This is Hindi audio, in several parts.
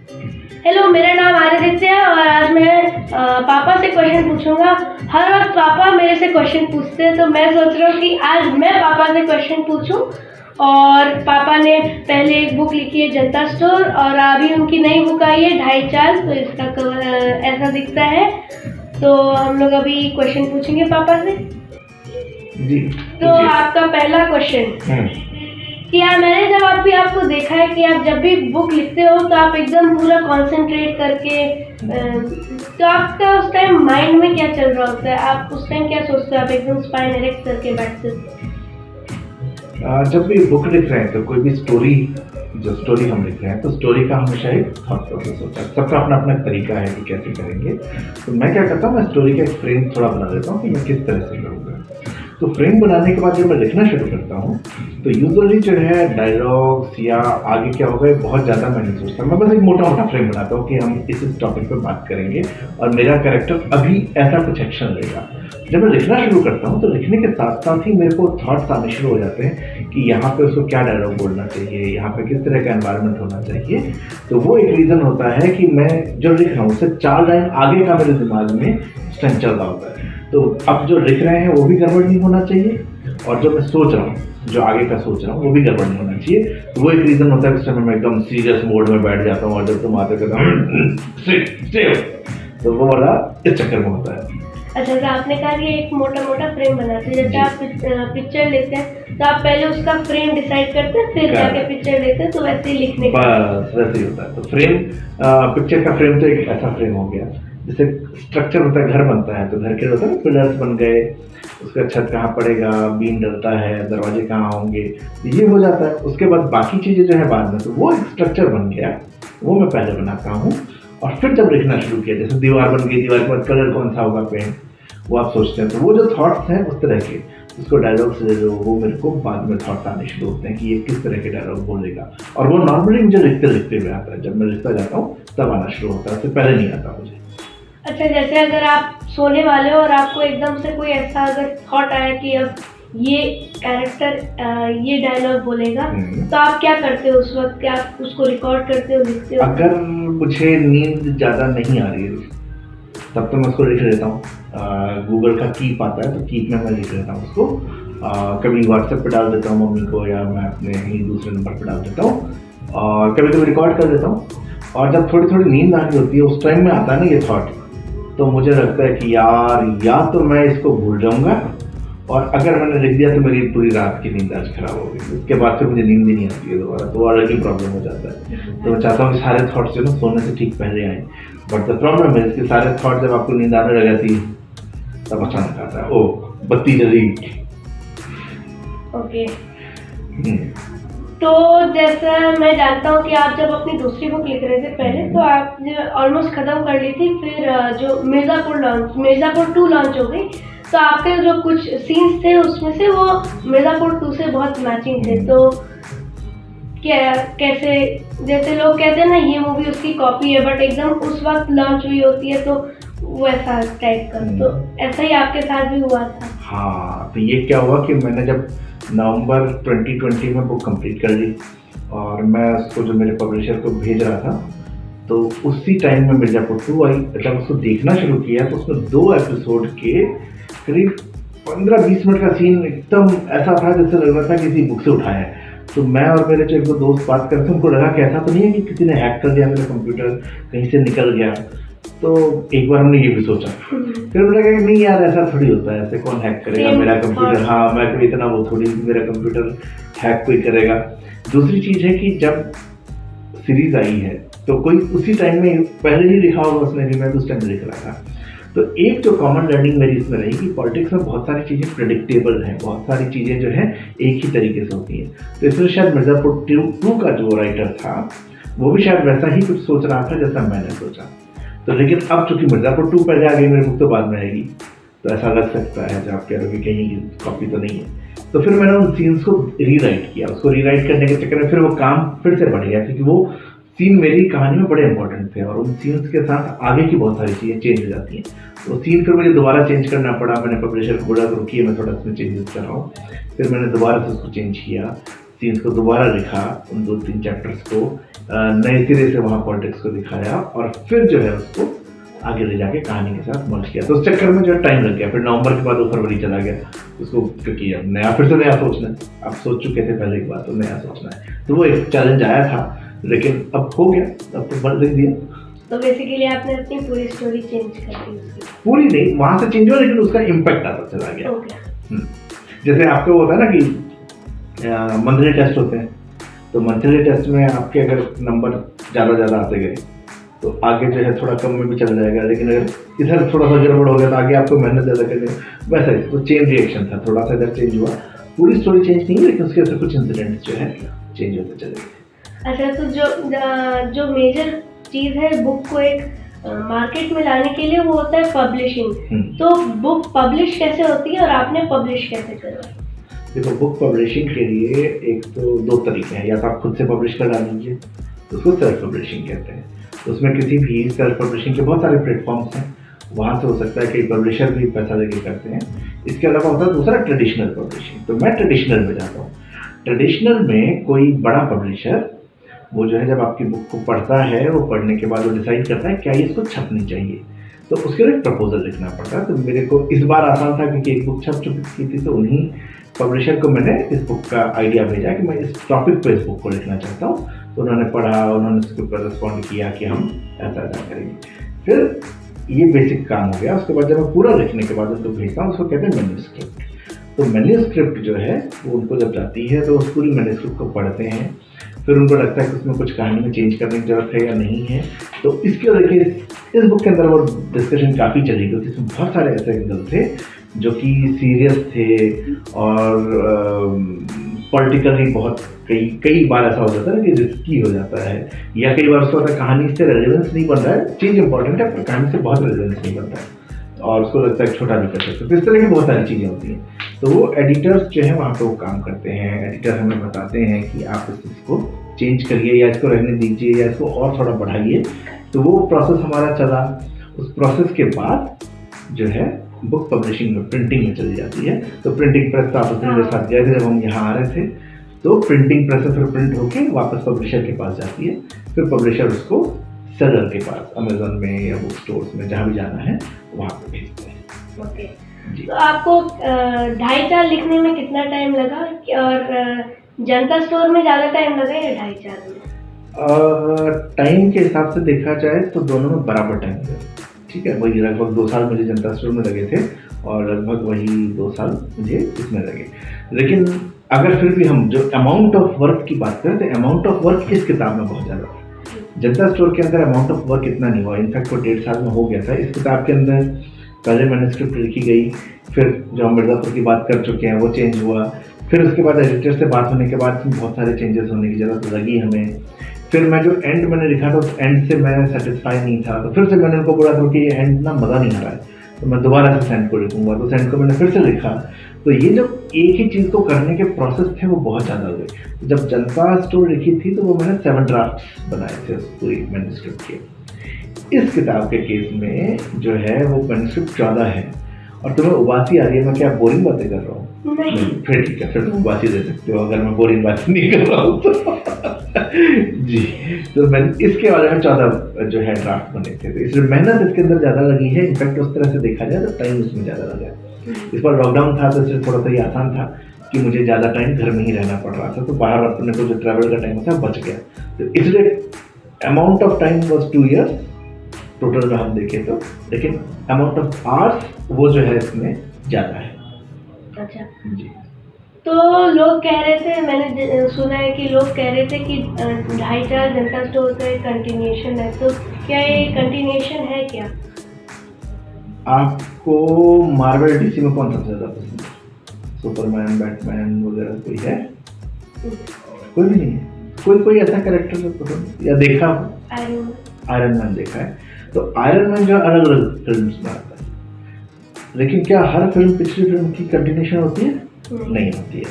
हेलो, मेरा नाम आदित्य है और आज मैं पापा से क्वेश्चन पूछूंगा। हर वक्त पापा मेरे से क्वेश्चन पूछते हैं, तो मैं सोच रहा हूँ कि आज मैं पापा से क्वेश्चन पूछूं। और पापा ने पहले एक बुक लिखी है जनता स्टोर, और अभी उनकी नई बुक आई है ढाई चाल, तो इसका कवर ऐसा दिखता है। तो हम लोग अभी क्वेश्चन पूछेंगे पापा से। जी। तो आपका पहला क्वेश्चन कि यार, मैंने जब आपको देखा है कि आप जब भी बुक लिखते हो तो आप एकदम पूरा कंसंट्रेट करके तो आपका उस टाइम माइंड में क्या चल रहा होता है? आप उस टाइम क्या सोचते हो? आप एकदम स्पाइन इरेक्ट करके बैठते हो? जब भी बुक लिख रहे हैं तो कोई भी स्टोरी हम लिख रहे हैं तो स्टोरी का हमेशा एक थॉट प्रोसेस होता है। सबका अपना अपना तरीका है कि कैसे करेंगे। तो मैं क्या करता हूँ, मैं स्टोरी का एक फ्रेम थोड़ा बना देता हूँ कि मैं किस तरह से करूँगा। तो फ्रेम बनाने के बाद जब मैं लिखना शुरू करता हूँ तो यूजुअली जो है डायलॉग्स या आगे क्या होगा ये बहुत ज़्यादा मैं नहीं सोचता। मैं बस एक मोटा मोटा फ्रेम बनाता हूँ कि हम इस टॉपिक पर बात करेंगे और मेरा कैरेक्टर अभी ऐसा कुछ एक्शन लेगा। जब मैं लिखना शुरू करता हूँ तो लिखने के साथ साथ ही मेरे को थॉट्स आने शुरू हो जाते हैं कि यहाँ पे उसको क्या डायलॉग बोलना चाहिए, यहाँ पे किस तरह का एनवायरनमेंट होना चाहिए। तो वो एक रीज़न होता है कि मैं जो लिख रहा हूँ उससे 4 लाइन आगे का मेरे दिमाग में स्ट्रेंथ चल रहा होता है। तो अब जो लिख रहे हैं वो भी गड़बड़ नहीं होना चाहिए, और जो मैं सोच रहा हूँ, जो आगे का सोच रहा हूँ वो भी गड़बड़ नहीं होना चाहिए। तो वो एक रीज़न होता है कि उस टाइम मैं एकदम सीरियस मोड में बैठ जाता हूँ और जब तुम आते कहता हूँ तो वो वाला इस चक्कर में होता है। अच्छा, तो आपने कहा कि एक मोटा मोटा फ्रेम बनाते हैं। जैसे आप पिक्चर लेते हैं तो आप पहले उसका फ्रेम डिसाइड करते हैं, फिर जाके पिक्चर लेते हैं, तो वैसे ही लिखने का बस वैसे ही होता है। तो फ्रेम पिक्चर का फ्रेम तो एक ऐसा फ्रेम हो गया जैसे स्ट्रक्चर होता है, घर बनता है तो घर के होता है पिलर्स बन गए, उसका छत कहाँ पड़ेगा, बीम डलता है, दरवाजे कहाँ होंगे, ये हो जाता है। उसके बाद बाकी चीज़ें जो है बाद में, तो वो एक स्ट्रक्चर बन गया, वो मैं पहले बनाता हूँ। और फिर जब लिखना शुरू किया, जैसे दीवार बन गई, दीवार के बाद कलर कौन सा होगा पेंट, वो आप सोचते हैं। तो वो जो थॉट्स हैं उस तरह के, उसको डायलॉग से जो वो मेरे को बाद में थॉट्स आने शुरू होते हैं कि ये किस तरह के डायलॉग बोलेगा। और वो नॉर्मली मुझे लिखते हुए आता है, जब मैं लिखता जाता हूँ तब आना शुरू होता है, उससे पहले नहीं आता मुझे। अच्छा, जैसे अगर आप सोने वाले हो और आपको एकदम से कोई ऐसा अगर थॉट आया कि अब ये कैरेक्टर ये डायलॉग बोलेगा, तो आप क्या करते हो उस वक्त? क्या आप उसको रिकॉर्ड करते हो, लिखते हो? अगर मुझे नींद ज़्यादा नहीं आ रही है तब तो मैं उसको लिख लेता हूँ। गूगल का कीप आता है तो कीप में मैं लिख लेता हूँ उसको। कभी व्हाट्सएप पे डाल देता हूँ मम्मी को, या मैं अपने ही दूसरे नंबर पे डाल देता हूँ, और कभी कभी रिकॉर्ड कर देता हूँ। और जब थोड़ी थोड़ी नींद आ रही होती है उस टाइम में आता है ना ये थॉट, तो मुझे लगता है कि यार या तो मैं इसको भूल जाऊँगा, और अगर मैंने लिख दिया तो मेरी पूरी रात की नींद आज खराब हो गई। उसके बाद फिर मुझे नींद भी नहीं आती है दोबारा, तो अलग ही प्रॉब्लम हो जाता है। तो मैं चाहता हूँ कि सारे थॉट्स जो ना सोने से ठीक पहले आए, बट द प्रॉब्लम है इसके सारे थॉट जब आपको नींद आने लग जाती है तब अचानक आता है, ओ बत्ती जली। ओके। तो जैसा मैं जानता हूँ कि आप जब अपनी दूसरी बुक लिख रहे थे पहले, तो आपने ऑलमोस्ट ख़त्म कर ली थी, फिर जो मिर्ज़ापुर 2 लॉन्च हो गई, तो आपके जो कुछ सीन्स थे उसमें से वो मिर्ज़ापुर 2 से बहुत मैचिंग थे। तो कैसे, जैसे लोग कहते हैं ना ये मूवी उसकी कॉपी है, बट एकदम उस वक्त लॉन्च हुई होती है तो वैसा टाइप का, तो ऐसा ही आपके साथ भी हुआ था? हाँ, तो ये क्या हुआ कि मैंने जब नवंबर 2020 में बुक कंप्लीट कर ली और मैं उसको जो मेरे पब्लिशर को भेज रहा था, तो उसी टाइम में मिर्ज़ापुर 2 आई। जब उसको देखना शुरू किया तो उसमें 2 एपिसोड के करीब 15-20 मिनट का सीन एकदम ऐसा था जैसे लग रहा था किसी बुक से उठाया है। तो मैं और मेरे जो 1-2 दोस्त बात करते थे, उनको लगा कि ऐसा तो नहीं है कि किसी ने हैक कर दिया मेरा कंप्यूटर, कहीं से निकल गया। तो एक बार हमने ये भी सोचा, फिर मुझे लगा कि नहीं यार ऐसा थोड़ी होता है, ऐसे कौन हैक करेगा मेरा कंप्यूटर। हाँ, मैं कोई इतना वो थोड़ी मेरा कंप्यूटर हैक कोई करेगा। दूसरी चीज़ है कि जब सीरीज आई है तो कोई उसी टाइम में पहले ही लिखा होगा उसने भी, मैं तो उस टाइम लिख रहा था। तो एक जो कॉमन लर्निंग मेरी इसमें रही कि पॉलिटिक्स में बहुत सारी चीज़ें प्रेडिक्टेबल हैं, बहुत सारी चीज़ें जो हैं एक ही तरीके से होती हैं। तो इसमें शायद मिर्ज़ापुर 2 का जो राइटर था वो भी शायद वैसा ही कुछ सोच रहा था जैसा मैंने सोचा। तो लेकिन अब चूंकि मिर्ज़ापुर 2 पहले आ गई, मेरी बुक तो बाद में आएगी, तो ऐसा लग सकता है जब आप कह रहे हो कि कहीं की कॉपी तो नहीं है। तो फिर मैंने उन सीन्स को रीराइट किया। उसको रीराइट करने के चक्कर में फिर वो काम फिर से बढ़ गया, क्योंकि वो सीन मेरी कहानी में बड़े इंपॉर्टेंट थे और उन सीन्स के साथ आगे की बहुत सारी चीज़ें चेंज हो जाती हैं। तो सीन फिर मुझे दोबारा चेंज करना पड़ा। मैंने पब्लिशर को बोला तो रुकिए मैं थोड़ा इसमें चेंजेस कर रहा हूँ। फिर मैंने दोबारा से उसको चेंज किया, सीन्स को दोबारा लिखा, उन 2-3 चैप्टर्स को नए सिरे से वहाँ पॉलिटिक्स को दिखाया और फिर जो है उसको आगे ले जाके कहानी के साथ मर्ज किया। तो उस चक्कर में जो है टाइम लग गया, फिर नवंबर के बाद वो फरवरी चला गया उसको, क्योंकि अब नया फिर से नया सोचना है। आप सोच चुके थे पहले की बात, तो नया सोचना है, तो वो एक चैलेंज आया था, लेकिन अब हो गया, अब तो बन दिया। तो बेसिकली आपने अपनी पूरी स्टोरी चेंज कर दी उसकी? पूरी नहीं, वहाँ से चेंज हुआ, लेकिन उसका इम्पैक्ट आता चला गया। जैसे आपको होता है ना कि मंथली टेस्ट होते हैं, तो मंथली टेस्ट में आपके अगर नंबर ज़्यादा आते गए तो आगे जो है थोड़ा कम में भी चला जाएगा, लेकिन अगर इधर थोड़ा सा गड़बड़ हो गया तो आगे आपको मेहनत ज़्यादा करनी है। वैसा ही तो चेन रिएक्शन था, थोड़ा सा इधर चेंज हुआ, पूरी स्टोरी चेंज नहीं, लेकिन उसके अंदर कुछ इंसिडेंट्स जो है चेंज होते चले गए। अच्छा, तो जो मेजर चीज़ है बुक को एक मार्केट में लाने के लिए वो होता है पब्लिशिंग। तो बुक पब्लिश कैसे होती है और आपने पब्लिश कैसे करा? देखो, बुक पब्लिशिंग के लिए एक तो 2 तरीके हैं, या तो आप खुद से पब्लिश कर डालीजिए, तो उसको सेल्फ पब्लिशिंग कहते हैं। उसमें किसी भी सेल्फ पब्लिशिंग के बहुत सारे प्लेटफॉर्म्स हैं, वहाँ से हो सकता है कि पब्लिशर भी पैसा देके करते हैं। इसके अलावा होता है दूसरा ट्रेडिशनल पब्लिशिंग, तो मैं ट्रेडिशनल में जाता हूँ। ट्रेडिशनल में कोई बड़ा पब्लिशर वो जो है जब आपकी बुक को पढ़ता है, वो पढ़ने के बाद वो डिसाइड करता है क्या ये इसको छपनी चाहिए, तो उसके लिए एक प्रपोजल लिखना पड़ता है। तो मेरे को इस बार आसान था क्योंकि एक बुक छप चुकी थी, तो उन्हीं पब्लिशर को मैंने इस बुक का आइडिया भेजा कि मैं इस टॉपिक पे इस बुक को लिखना चाहता हूँ। तो उन्होंने पढ़ा, उन्होंने उसके ऊपर रिस्पॉन्ड किया कि हम ऐसा करेंगे। फिर ये बेसिक काम हो गया। उसके बाद जब मैं पूरा लिखने के बाद उसको भेजता हूँ, उसको कहते हैं मैन्युस्क्रिप्ट। तो मैन्युस्क्रिप्ट जो है वो उनको जब जाती है तो उस पूरी मैन्युस्क्रिप्ट को पढ़ते हैं, फिर उनको लगता है कि उसमें कुछ कहानी में चेंज करने की जरूरत है या नहीं है। तो इसके देखिए इस बुक के अंदर वो डिस्कशन काफ़ी चली, क्योंकि इसमें बहुत सारे ऐसे एंगल थे जो कि सीरियस थे और पॉलिटिकली बहुत कई बार ऐसा हो जाता है कि रिस्की हो जाता है, या कई बार उसको होता है कहानी से रेलेवेंस नहीं बन रहा है, चीज़ इंपॉर्टेंट है पर कहानी से बहुत रेलेवेंस नहीं बन रहा है और उसको लगता है छोटा भी कर सकते। तो इस तरह की बहुत सारी चीज़ें होती हैं। तो वो एडिटर्स जो है वहाँ पे वो काम करते हैं। एडिटर हमें बताते हैं कि आप इस चीज़ को चेंज करिए या इसको रहने दीजिए या इसको और थोड़ा बढ़ाइए। तो वो प्रोसेस हमारा चला। उस प्रोसेस के बाद जो है बुक पब्लिशिंग में, प्रिंटिंग में चली जाती है। तो प्रिंटिंग प्रेस तो आप मेरे साथ गए थे जब हम यहाँ आ रहे थे, तो प्रिंटिंग प्रेस से फिर प्रिंट होके वापस पब्लिशर के पास जाती है। फिर पब्लिशर उसको सेलर के पास, अमेजोन में या बुक स्टोर्स में जहाँ भी जाना है वहाँ पे भेजते हैं। ओके, तो आपको 2.5-4 लिखने में कितना टाइम लगा और जनता स्टोर में ज़्यादा टाइम लगा या 2.5-4 में? टाइम के हिसाब से देखा जाए तो दोनों में बराबर टाइम लगा। ठीक है, वही लगभग 2 साल मुझे जनता स्टोर में लगे थे और लगभग वही 2 साल मुझे इसमें लगे। लेकिन अगर फिर भी हम जो अमाउंट ऑफ वर्क की बात करें तो अमाउंट ऑफ वर्क इस किताब में बहुत ज़्यादा था। जनता स्टोर के अंदर अमाउंट ऑफ वर्क इतना नहीं हुआ, इनफैक्ट वो 1.5 साल में हो गया था। इस किताब के अंदर पहले मैन्युस्क्रिप्ट लिखी गई, फिर जो हम मिर्ज़ापुर की बात कर चुके हैं वो चेंज हुआ, फिर उसके बाद एडिटर से बात होने के बाद बहुत सारे चेंजेस होने की ज़रूरत लगी हमें। फिर मैं जो एंड मैंने लिखा था उस एंड से मैं सेटिस्फाई नहीं था, तो फिर से मैंने उनको बोला था कि ये एंड ना मज़ा नहीं आ रहा है, तो मैं दोबारा से सेंड को लिखूँगा। तो सेंड को मैंने फिर से लिखा। तो ये जो एक ही चीज़ को करने के प्रोसेस थे वो बहुत ज़्यादा हुए। जब जनता स्टोर लिखी थी तो वो मैंने 7 ड्राफ्ट्स बनाए थे उस पूरी मैन्युस्क्रिप्ट के। इस किताब के केस में जो है वो मैन्युस्क्रिप्ट 14 है। और तुम्हें उबासी आ रही है, मैं क्या बोरिंग बातें कर रहा हूँ? नहीं, फिर ठीक है, फिर तुम उबासी दे सकते हो अगर मैं बोरिंग बातें नहीं कर रहा हूँ तो जी। तो मैंने इसके बारे में 14 जो है ड्राफ्ट बने थे, तो इसलिए मेहनत इसके अंदर ज़्यादा लगी है। इनफैक्ट उस तरह से देखा जाए तो टाइम इसमें ज़्यादा लगा है। इस बार लॉकडाउन था तो इसलिए थोड़ा सा ये आसान था कि मुझे ज़्यादा टाइम घर में ही रहना पड़ रहा था, तो बाहर अपने को जो ट्रैवल का टाइम था बच गया। तो इसलिए amount of time was 2 years total में हम देखें तो, लेकिन अमाउंट ऑफ आवर्स वो जो है इसमें ज़्यादा है। अच्छा जी। तो लोग कह रहे थे, मैंने सुना है कि लोग कह रहे थे कि 2.5-4 जनता स्टोर का एक कंटिन्यूएशन है, तो क्या ये कंटिन्यूएशन है क्या? आपको मार्वल डीसी में कौन सबसे ज़्यादा पसंद है? सुपरमैन, बैटमैन वगैरह कोई है? कोई भी नहीं है? कोई ऐसा कैरेक्टर जो पसंद या देखा हो? आयरन मैन देखा है। तो आयरन मैन जो अलग अलग फिल्म में आता है, लेकिन क्या हर फिल्म पिछली फिल्म की कंटिन्यूएशन होती है? नहीं होती है।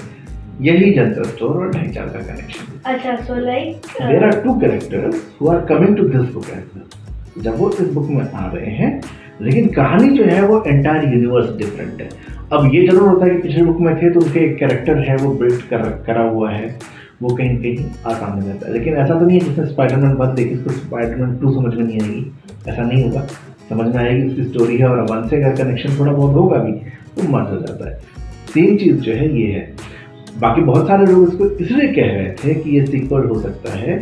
यही जनता स्टोर और 2.5-4 का कनेक्शन। अच्छा, so like there are 2 characters who are coming to this book as well. जब वो इस बुक में आ रहे हैं, लेकिन कहानी जो है वो एंटायर यूनिवर्स डिफरेंट है। अब ये जरूर होता है कि पिछली बुक में थे तो उनके एक कैरेक्टर है वो बिल्ड करा हुआ है, वो कहीं कहीं आसान हो जाता है। लेकिन ऐसा तो नहीं है जैसे स्पाइडरमैन 1 देखी इसको स्पाइडरमैन 2 समझ में नहीं आएगी, ऐसा नहीं होगा, समझ में आएगी, उसकी स्टोरी है, और 1 से अगर कनेक्शन थोड़ा बहुत होगा भी तो मर्ज हो जाता है। सेम चीज़ जो है ये है। बाकी बहुत सारे लोग इसको इसलिए कह रहे थे कि ये सीक्वल हो सकता है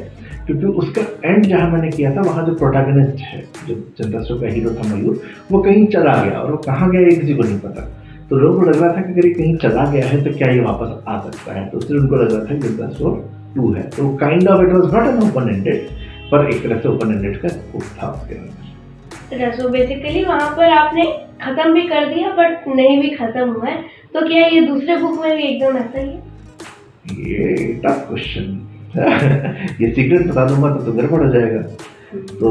क्योंकि उसका एंड जहाँ मैंने किया था वहाँ जो प्रोटैगनिस्ट है, जो जनता शो का हीरो था मयूर, वो कहीं चला गया और वो कहाँ गया ये किसी को नहीं पता। तो लोगों को लग रहा था कि अगर ये कहीं चला गया है तो क्या ये वापस आ सकता है, तो इसलिए उनको लग रहा था कि जनता शो 2 है। तो kind of it was not an open ended, पर एक तरह से ओपन एंडेड का स्कोप था उसके अंदर। सो बेसिकली वहाँ पर आपने ख़त्म भी कर दिया बट नहीं भी ख़त्म हुआ है, तो क्या ये दूसरे बुक में भी एकदम ऐसा ही है? ये टफ क्वेश्चन ये सीक्रेट बता दूंगा तो गड़बड़ हो जाएगा। तो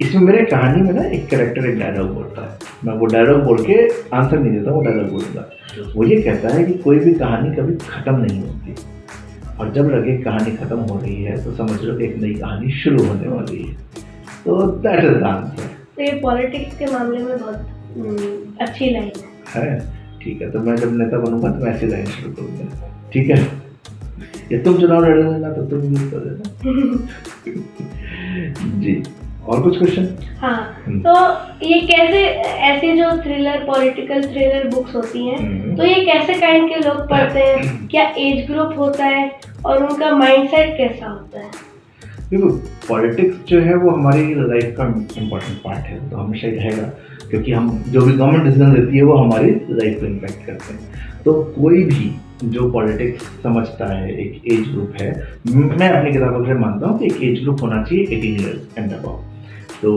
इसमें मेरे कहानी में ना एक कैरेक्टर एक डायलॉग बोलता है, मैं वो डायलॉग बोल के आंसर नहीं देता, वो डायलॉग बोलूँगा। वो ये कहता है कि कोई भी कहानी कभी ख़त्म नहीं होती, और जब लगे कहानी ख़त्म हो रही है तो समझ लो एक नई कहानी शुरू होने वाली है। तो दैट इज द आंसर। तो ये पॉलिटिक्स के मामले में बहुत अच्छी लाइन है। ठीक है, तो मैं जब नेता बनूंगा तो मैं ऐसी लाइन शुरू करूँगा, ठीक है? ये तुम चुनाव लड़ लेना तो तुम यूज कर लेना जी। और कुछ क्वेश्चन? हाँ, तो ये कैसे, ऐसी जो थ्रिलर पॉलिटिकल थ्रिलर बुक्स होती हैं, तो ये कैसे काइंड के लोग पढ़ते हैं? क्या एज ग्रुप होता है और उनका माइंडसेट कैसा होता है? देखो, पॉलिटिक्स जो है वो हमारी लाइफ का इम्पोर्टेंट पार्ट है, तो हमेशा ही रहेगा, क्योंकि हम जो भी गवर्नमेंट डिसीजन लेती है वो हमारी लाइफ को इम्पैक्ट करते हैं। तो कोई भी जो पॉलिटिक्स समझता है, एक एज ग्रुप है, मैं अपनी किताबों से मानता हूँ कि एक एज ग्रुप होना चाहिए 18 ईयर्स एंड अबव। तो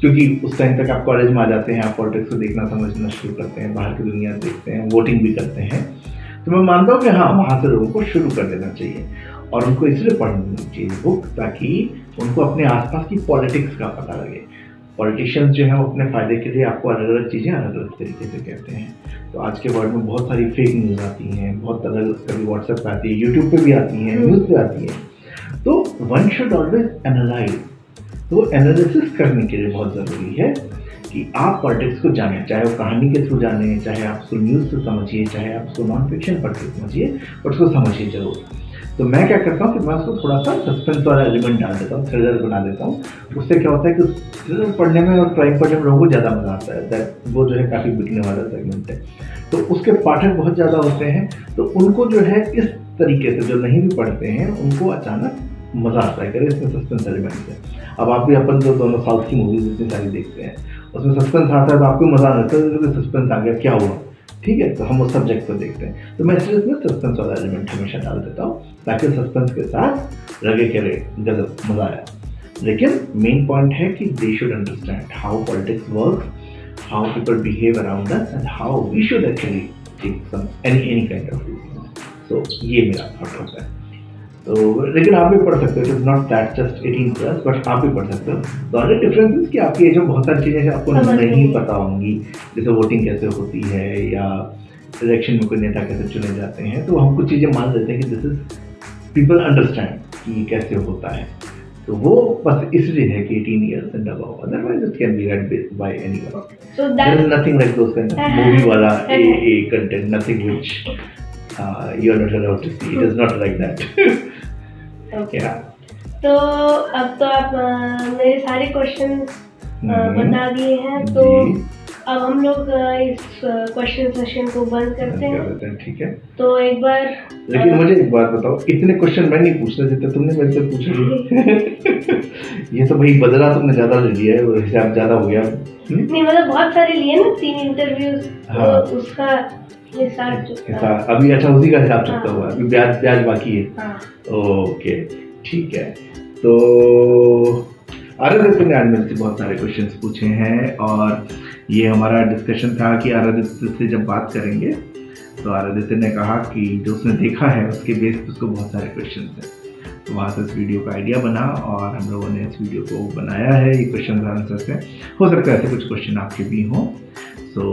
क्योंकि उस टाइम तक आप कॉलेज में आ जाते हैं, आप पॉलिटिक्स को देखना समझना शुरू करते हैं, बाहर की दुनिया देखते हैं, वोटिंग भी करते हैं। तो मैं मानता हूँ कि हाँ, वहाँ से लोगों को शुरू कर देना चाहिए, और उनको इसलिए पढ़नी चाहिए बुक ताकि उनको अपने आसपास की पॉलिटिक्स का पता लगे। पॉलिटिशियंस जो हैं वो अपने फ़ायदे के लिए आपको अलग अलग चीज़ें अलग अलग तरीके से कहते हैं। तो आज के वर्ल्ड में बहुत सारी फेक न्यूज़ आती हैं, बहुत अलग, कभी व्हाट्सएप पे आती है, यूट्यूब पे भी आती हैं, न्यूज़ पे आती है। तो वन शुड ऑलवेज एनालाइज। तो एनालिसिस करने के लिए बहुत ज़रूरी है कि आप पॉलिटिक्स को जानें, चाहे वो कहानी के थ्रू जानें, चाहे आप उसको न्यूज़ से समझिए, चाहे आप उसको नॉन फिक्शन पढ़ के समझिए, पर उसको समझिए जरूर। तो मैं क्या करता हूँ कि मैं उसको थोड़ा सा सस्पेंस वाला एलिमेंट डाल देता हूँ, थ्रिलर बना देता हूँ। उससे क्या होता है कि थ्रिलर पढ़ने में और क्राइम पढ़ने में लोगों को ज़्यादा मज़ा आता है। वो जो है काफ़ी बिकने वाला सेगमेंट है, तो उसके पाठक बहुत ज़्यादा होते हैं। तो उनको जो है इस तरीके से, जो नहीं भी पढ़ते हैं, उनको अचानक मज़ा आता है, करें इसमें सस्पेंस एलिमेंट है। अब आप भी अपन जो दोनों साउथ की मूवीज इतनी सारी देखते हैं, उसमें सस्पेंस आता है तो आपको मज़ा आता है, सस्पेंस आ गया क्या हुआ, ठीक है, तो हम उस सब्जेक्ट को देखते हैं। तो मैं इसलिए इसमें सस्पेंस वाला एलिमेंट हमेशा डाल देता हूँ ताकि सस्पेंस के साथ लगे कि अरे गजब मज़ा आया। लेकिन मेन पॉइंट है कि they should understand how politics works, how people behave around us and how we should actually take some any kind of decision. तो ये मेरा थॉट होता है। तो लेकिन आप भी पढ़ सकते हो, it is not that just 18+, but आप भी पढ़ सकते हो। द ओनली डिफरेंस इज कि आपकी एज में बहुत सारी चीज़ें आपको नहीं पता होंगी, जैसे वोटिंग कैसे होती है या इलेक्शन में कोई नेता कैसे चुने जाते हैं। तो हम कुछ चीज़ें मान लेते हैं कि दिस इज पीपल अंडरस्टैंड कि कैसे होता है। तो वो बस इसलिए है कि 18 years and above, otherwise it can be read by anyone. So there is nothing like those kind of movie वाला a content, nothing which you are not allowed to see. It is not like that. Okay. तो अब तो आप मेरे सारे क्वेश्चन बता दिए हैं, तो अब हम लोग इस क्वेश्चन सेशन को बंद करते हैं। ठीक है, तो एक बार लेकिन मुझे एक बात बताओ, इतने क्वेश्चन मैं नहीं पूछना जितने तुमने मेरे से पूछे। ये तो भाई बदला तुमने ज़्यादा ले लिया है, वो हिसाब ज़्यादा हो गया। नहीं मतलब बहुत सारे लिए ना, 3 इंटरव्यूज, हाँ। तो उसका हिसाब अभी, अच्छा उसी का हिसाब चुकता हुआ, अभी ब्याज बाकी है। हाँ। ओके ठीक है। तो आराध्य ने आज मेरे से बहुत सारे क्वेश्चंस पूछे हैं, और ये हमारा डिस्कशन था कि आराध्य से जब बात करेंगे तो आराध्य ने कहा कि जो उसने देखा है उसके बेस पर उसको बहुत सारे क्वेश्चंस हैं। तो वहाँ से इस वीडियो का आइडिया बना और हम लोगों ने इस वीडियो को बनाया है। ये क्वेश्चन आंसर से हो सकता है ऐसे कुछ क्वेश्चन आपके भी हों, तो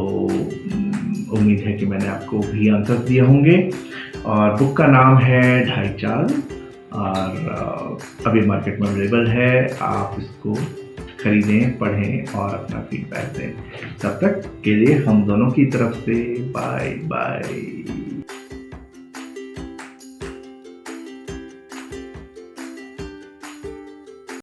उम्मीद है कि मैंने आपको भी आंसर दिए होंगे। और बुक का नाम है ढाई चाल, और अभी मार्केट में अवेलेबल है। आप इसको खरीदें, पढ़ें और अपना फीडबैक दें। तब तक के लिए हम दोनों की तरफ से बाय बाय।